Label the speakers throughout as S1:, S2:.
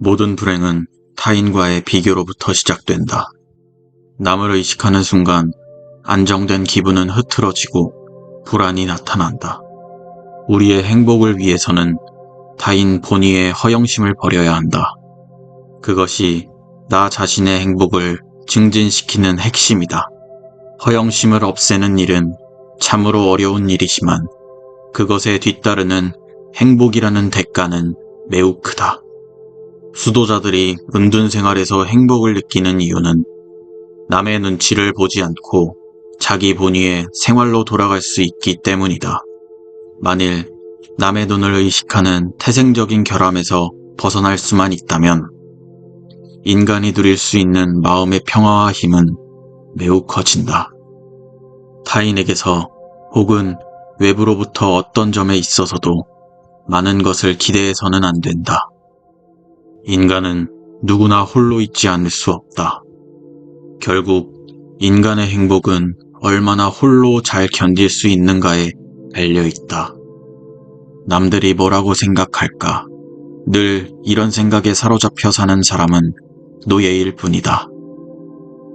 S1: 모든 불행은 타인과의 비교로부터 시작된다. 남을 의식하는 순간 안정된 기분은 흐트러지고 불안이 나타난다. 우리의 행복을 위해서는 타인 본의의 허영심을 버려야 한다. 그것이 나 자신의 행복을 증진시키는 핵심이다. 허영심을 없애는 일은 참으로 어려운 일이지만 그것에 뒤따르는 행복이라는 대가는 매우 크다. 수도자들이 은둔 생활에서 행복을 느끼는 이유는 남의 눈치를 보지 않고 자기 본위의 생활로 돌아갈 수 있기 때문이다. 만일 남의 눈을 의식하는 태생적인 결함에서 벗어날 수만 있다면 인간이 누릴 수 있는 마음의 평화와 힘은 매우 커진다. 타인에게서 혹은 외부로부터 어떤 점에 있어서도 많은 것을 기대해서는 안 된다. 인간은 누구나 홀로 있지 않을 수 없다. 결국 인간의 행복은 얼마나 홀로 잘 견딜 수 있는가에 달려있다. 남들이 뭐라고 생각할까? 늘 이런 생각에 사로잡혀 사는 사람은 노예일 뿐이다.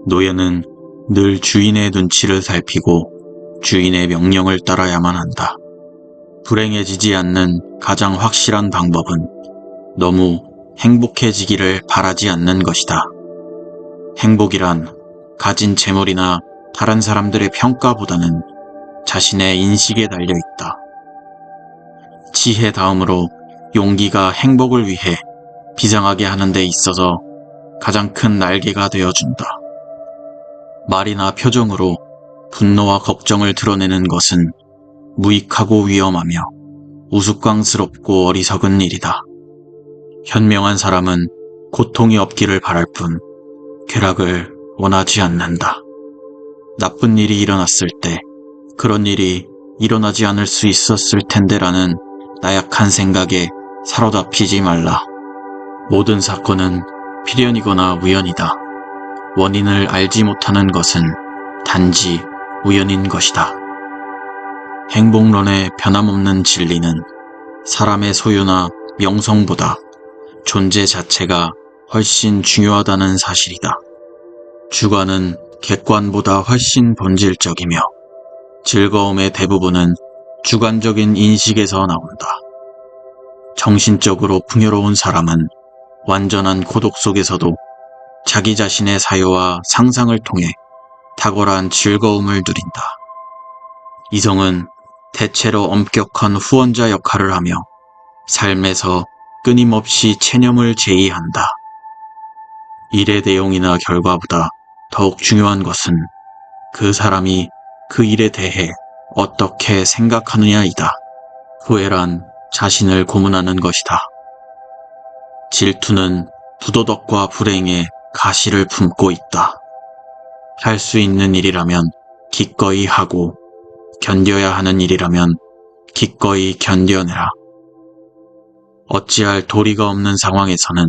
S1: 노예는 늘 주인의 눈치를 살피고 주인의 명령을 따라야만 한다. 불행해지지 않는 가장 확실한 방법은 너무 행복해지기를 바라지 않는 것이다. 행복이란 가진 재물이나 다른 사람들의 평가보다는 자신의 인식에 달려있다. 지혜 다음으로 용기가 행복을 위해 비상하게 하는 데 있어서 가장 큰 날개가 되어준다. 말이나 표정으로 분노와 걱정을 드러내는 것은 무익하고 위험하며 우스꽝스럽고 어리석은 일이다. 현명한 사람은 고통이 없기를 바랄 뿐 쾌락을 원하지 않는다. 나쁜 일이 일어났을 때 그런 일이 일어나지 않을 수 있었을 텐데라는 나약한 생각에 사로잡히지 말라. 모든 사건은 필연이거나 우연이다. 원인을 알지 못하는 것은 단지 우연인 것이다. 행복론의 변함없는 진리는 사람의 소유나 명성보다 존재 자체가 훨씬 중요하다는 사실이다. 주관은 객관보다 훨씬 본질적이며 즐거움의 대부분은 주관적인 인식에서 나온다. 정신적으로 풍요로운 사람은 완전한 고독 속에서도 자기 자신의 사유와 상상을 통해 탁월한 즐거움을 누린다. 이성은 대체로 엄격한 후원자 역할을 하며 삶에서 끊임없이 체념을 제의한다. 일의 내용이나 결과보다 더욱 중요한 것은 그 사람이 그 일에 대해 어떻게 생각하느냐이다. 후회란 자신을 고문하는 것이다. 질투는 부도덕과 불행에 가시를 품고 있다. 할 수 있는 일이라면 기꺼이 하고 견뎌야 하는 일이라면 기꺼이 견뎌내라. 어찌할 도리가 없는 상황에서는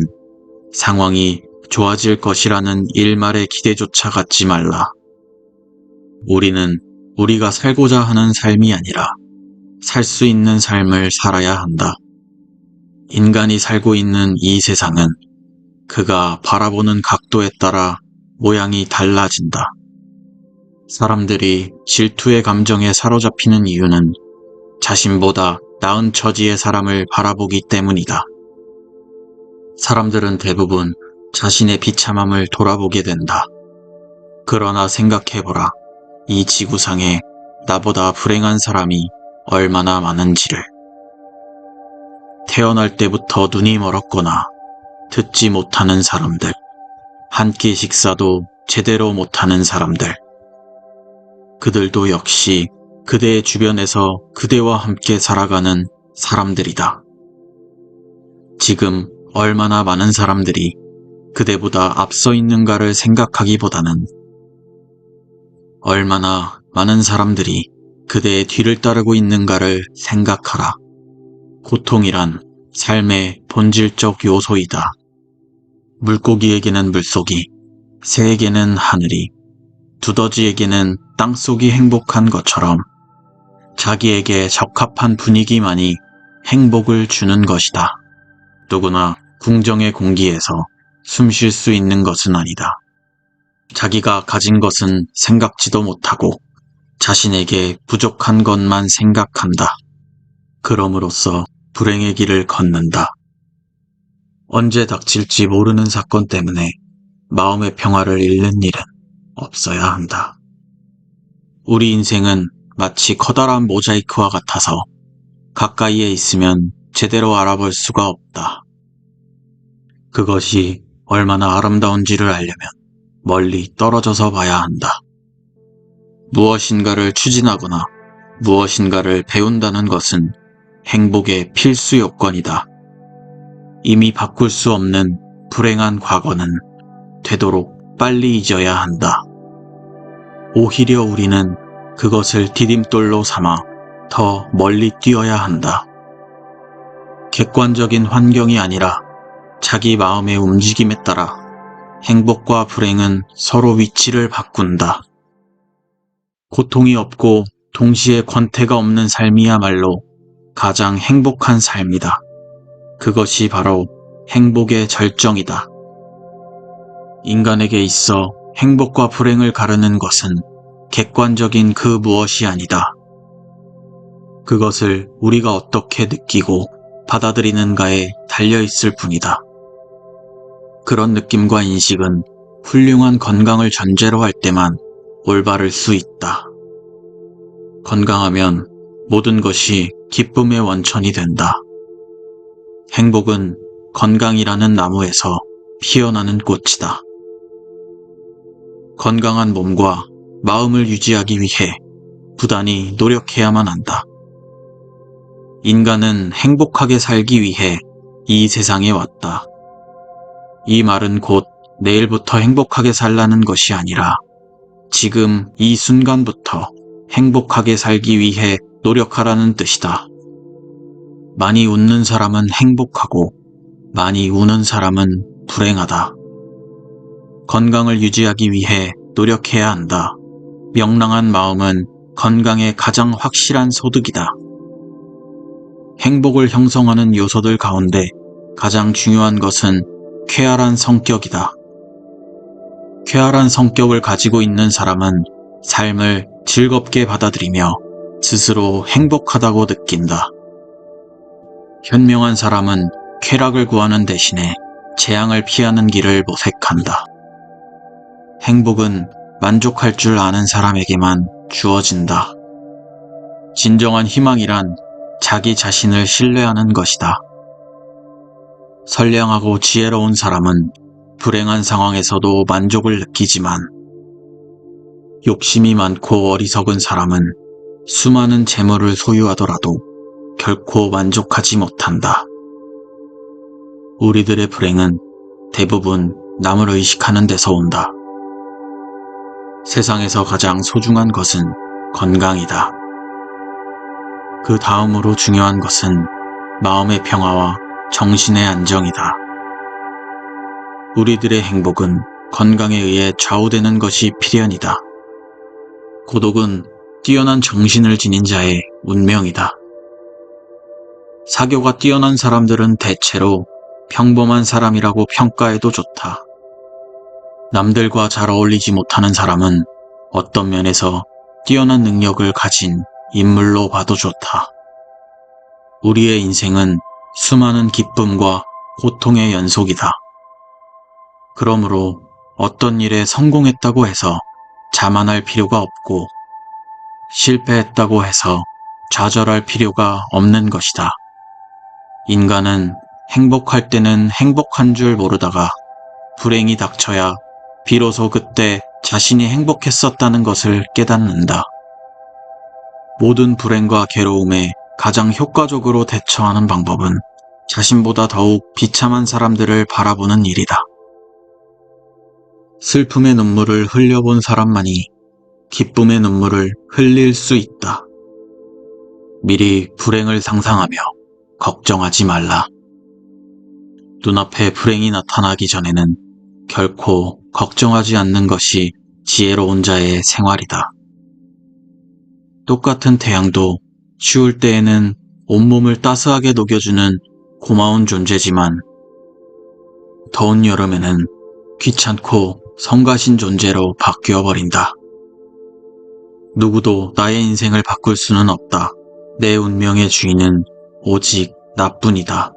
S1: 상황이 좋아질 것이라는 일말의 기대조차 갖지 말라. 우리는 우리가 살고자 하는 삶이 아니라 살 수 있는 삶을 살아야 한다. 인간이 살고 있는 이 세상은 그가 바라보는 각도에 따라 모양이 달라진다. 사람들이 질투의 감정에 사로잡히는 이유는 자신보다 나은 처지의 사람을 바라보기 때문이다. 사람들은 대부분 자신의 비참함을 돌아보게 된다. 그러나 생각해보라. 이 지구상에 나보다 불행한 사람이 얼마나 많은지를. 태어날 때부터 눈이 멀었거나 듣지 못하는 사람들, 한 끼 식사도 제대로 못하는 사람들, 그들도 역시 그대의 주변에서 그대와 함께 살아가는 사람들이다. 지금 얼마나 많은 사람들이 그대보다 앞서 있는가를 생각하기보다는 얼마나 많은 사람들이 그대의 뒤를 따르고 있는가를 생각하라. 고통이란 삶의 본질적 요소이다. 물고기에게는 물속이, 새에게는 하늘이, 두더지에게는 땅속이 행복한 것처럼 자기에게 적합한 분위기만이 행복을 주는 것이다. 누구나 궁정의 공기에서 숨 쉴 수 있는 것은 아니다. 자기가 가진 것은 생각지도 못하고 자신에게 부족한 것만 생각한다. 그럼으로써 불행의 길을 걷는다. 언제 닥칠지 모르는 사건 때문에 마음의 평화를 잃는 일은 없어야 한다. 우리 인생은 마치 커다란 모자이크와 같아서 가까이에 있으면 제대로 알아볼 수가 없다. 그것이 얼마나 아름다운지를 알려면 멀리 떨어져서 봐야 한다. 무엇인가를 추진하거나 무엇인가를 배운다는 것은 행복의 필수 요건이다. 이미 바꿀 수 없는 불행한 과거는 되도록 빨리 잊어야 한다. 오히려 우리는 그것을 디딤돌로 삼아 더 멀리 뛰어야 한다. 객관적인 환경이 아니라 자기 마음의 움직임에 따라 행복과 불행은 서로 위치를 바꾼다. 고통이 없고 동시에 권태가 없는 삶이야말로 가장 행복한 삶이다. 그것이 바로 행복의 절정이다. 인간에게 있어 행복과 불행을 가르는 것은 객관적인 그 무엇이 아니다. 그것을 우리가 어떻게 느끼고 받아들이는가에 달려있을 뿐이다. 그런 느낌과 인식은 훌륭한 건강을 전제로 할 때만 올바를 수 있다. 건강하면 모든 것이 기쁨의 원천이 된다. 행복은 건강이라는 나무에서 피어나는 꽃이다. 건강한 몸과 마음을 유지하기 위해 부단히 노력해야만 한다. 인간은 행복하게 살기 위해 이 세상에 왔다. 이 말은 곧 내일부터 행복하게 살라는 것이 아니라 지금 이 순간부터 행복하게 살기 위해 노력하라는 뜻이다. 많이 웃는 사람은 행복하고 많이 우는 사람은 불행하다. 건강을 유지하기 위해 노력해야 한다. 명랑한 마음은 건강의 가장 확실한 소득이다. 행복을 형성하는 요소들 가운데 가장 중요한 것은 쾌활한 성격이다. 쾌활한 성격을 가지고 있는 사람은 삶을 즐겁게 받아들이며 스스로 행복하다고 느낀다. 현명한 사람은 쾌락을 구하는 대신에 재앙을 피하는 길을 모색한다. 행복은 만족할 줄 아는 사람에게만 주어진다. 진정한 희망이란 자기 자신을 신뢰하는 것이다. 선량하고 지혜로운 사람은 불행한 상황에서도 만족을 느끼지만 욕심이 많고 어리석은 사람은 수많은 재물을 소유하더라도 결코 만족하지 못한다. 우리들의 불행은 대부분 남을 의식하는 데서 온다. 세상에서 가장 소중한 것은 건강이다. 그 다음으로 중요한 것은 마음의 평화와 정신의 안정이다. 우리들의 행복은 건강에 의해 좌우되는 것이 필연이다. 고독은 뛰어난 정신을 지닌 자의 운명이다. 사교가 뛰어난 사람들은 대체로 평범한 사람이라고 평가해도 좋다. 남들과 잘 어울리지 못하는 사람은 어떤 면에서 뛰어난 능력을 가진 인물로 봐도 좋다. 우리의 인생은 수많은 기쁨과 고통의 연속이다. 그러므로 어떤 일에 성공했다고 해서 자만할 필요가 없고 실패했다고 해서 좌절할 필요가 없는 것이다. 인간은 행복할 때는 행복한 줄 모르다가 불행이 닥쳐야 비로소 그때 자신이 행복했었다는 것을 깨닫는다. 모든 불행과 괴로움에 가장 효과적으로 대처하는 방법은 자신보다 더욱 비참한 사람들을 바라보는 일이다. 슬픔의 눈물을 흘려본 사람만이 기쁨의 눈물을 흘릴 수 있다. 미리 불행을 상상하며 걱정하지 말라. 눈앞에 불행이 나타나기 전에는 결코 걱정하지 않는 것이 지혜로운 자의 생활이다. 똑같은 태양도 추울 때에는 온몸을 따스하게 녹여주는 고마운 존재지만 더운 여름에는 귀찮고 성가신 존재로 바뀌어버린다. 누구도 나의 인생을 바꿀 수는 없다. 내 운명의 주인은 오직 나뿐이다.